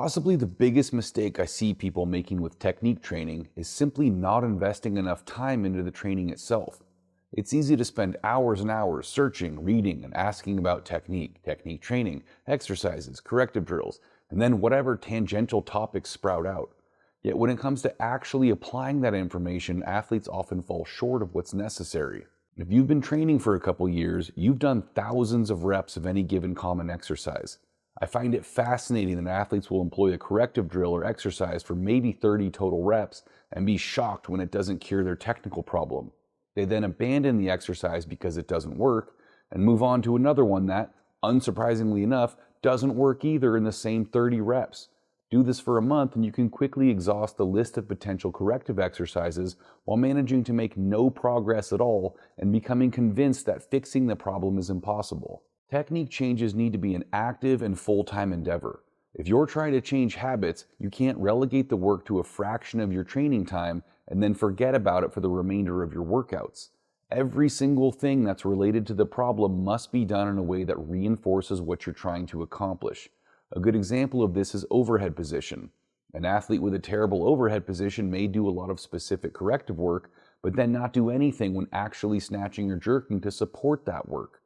Possibly the biggest mistake I see people making with technique training is simply not investing enough time into the training itself. It's easy to spend hours and hours searching, reading, and asking about technique training, exercises, corrective drills, and then whatever tangential topics sprout out. Yet when it comes to actually applying that information, athletes often fall short of what's necessary. If you've been training for a couple years, you've done thousands of reps of any given common exercise. I find it fascinating that athletes will employ a corrective drill or exercise for maybe 30 total reps and be shocked when it doesn't cure their technical problem. They then abandon the exercise because it doesn't work and move on to another one that, unsurprisingly enough, doesn't work either in the same 30 reps. Do this for a month and you can quickly exhaust the list of potential corrective exercises while managing to make no progress at all and becoming convinced that fixing the problem is impossible. Technique changes need to be an active and full-time endeavor. If you're trying to change habits, you can't relegate the work to a fraction of your training time and then forget about it for the remainder of your workouts. Every single thing that's related to the problem must be done in a way that reinforces what you're trying to accomplish. A good example of this is overhead position. An athlete with a terrible overhead position may do a lot of specific corrective work, but then not do anything when actually snatching or jerking to support that work.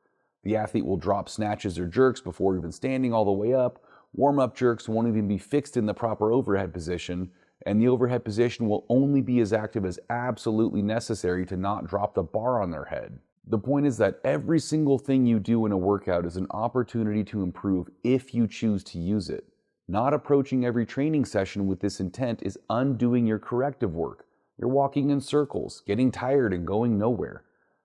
The athlete will drop snatches or jerks before even standing all the way up, warm-up jerks won't even be fixed in the proper overhead position, and the overhead position will only be as active as absolutely necessary to not drop the bar on their head. The point is that every single thing you do in a workout is an opportunity to improve if you choose to use it. Not approaching every training session with this intent is undoing your corrective work. You're walking in circles, getting tired and going nowhere.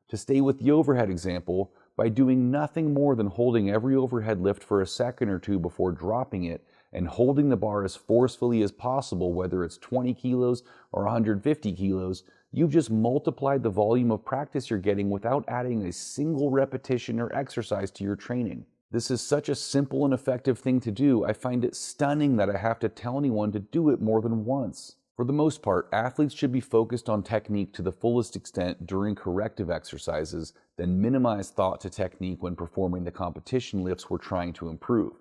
To stay with the overhead example, by doing nothing more than holding every overhead lift for a second or two before dropping it and holding the bar as forcefully as possible, whether it's 20 kilos or 150 kilos, you've just multiplied the volume of practice you're getting without adding a single repetition or exercise to your training. This is such a simple and effective thing to do, I find it stunning that I have to tell anyone to do it more than once. For the most part, athletes should be focused on technique to the fullest extent during corrective exercises, then minimize thought to technique when performing the competition lifts we're trying to improve.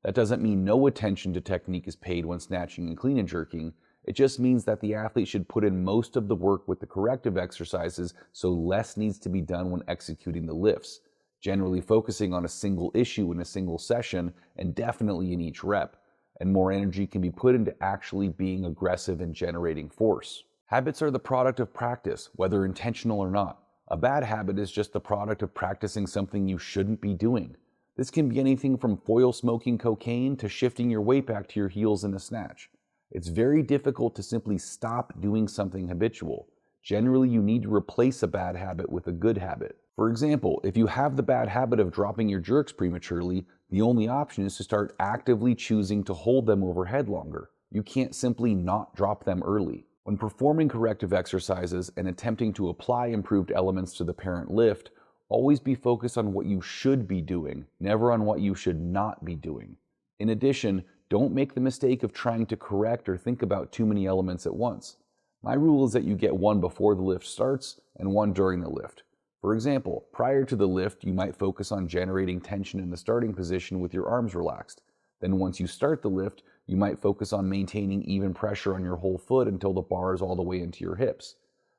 That doesn't mean no attention to technique is paid when snatching and clean and jerking. It just means that the athlete should put in most of the work with the corrective exercises, so less needs to be done when executing the lifts, generally focusing on a single issue in a single session and definitely in each rep, and more energy can be put into actually being aggressive and generating force. Habits are the product of practice, whether intentional or not. A bad habit is just the product of practicing something you shouldn't be doing. This can be anything from foil smoking cocaine to shifting your weight back to your heels in a snatch. It's very difficult to simply stop doing something habitual. Generally, you need to replace a bad habit with a good habit. For example, if you have the bad habit of dropping your jerks prematurely, the only option is to start actively choosing to hold them overhead longer. You can't simply not drop them early. When performing corrective exercises and attempting to apply improved elements to the parent lift, always be focused on what you should be doing, never on what you should not be doing. In addition, don't make the mistake of trying to correct or think about too many elements at once. My rule is that you get one before the lift starts and one during the lift. For example, prior to the lift, you might focus on generating tension in the starting position with your arms relaxed. Then once you start the lift, you might focus on maintaining even pressure on your whole foot until the bar is all the way into your hips.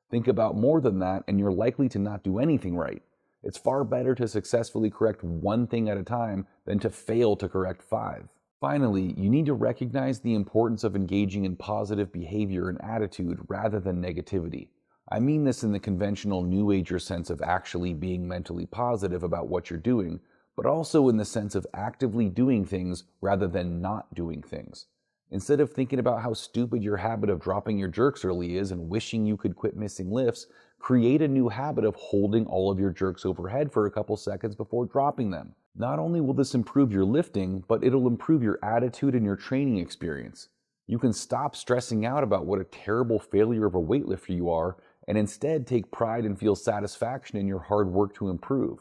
Think about more than that and you're likely to not do anything right. It's far better to successfully correct one thing at a time than to fail to correct 5. Finally, you need to recognize the importance of engaging in positive behavior and attitude rather than negativity. I mean this in the conventional New Ager sense of actually being mentally positive about what you're doing, but also in the sense of actively doing things rather than not doing things. Instead of thinking about how stupid your habit of dropping your jerks early is and wishing you could quit missing lifts, create a new habit of holding all of your jerks overhead for a couple seconds before dropping them. Not only will this improve your lifting, but it'll improve your attitude and your training experience. You can stop stressing out about what a terrible failure of a weightlifter you are and instead take pride and feel satisfaction in your hard work to improve.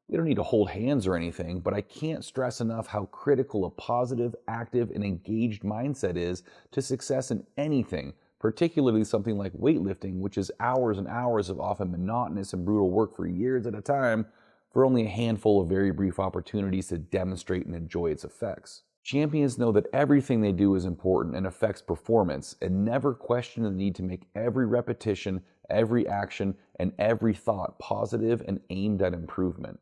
We don't need to hold hands or anything, but I can't stress enough how critical a positive, active, and engaged mindset is to success in anything, particularly something like weightlifting, which is hours and hours of often monotonous and brutal work for years at a time for only a handful of very brief opportunities to demonstrate and enjoy its effects. Champions know that everything they do is important and affects performance and never question the need to make every repetition, every action, and every thought positive and aimed at improvement.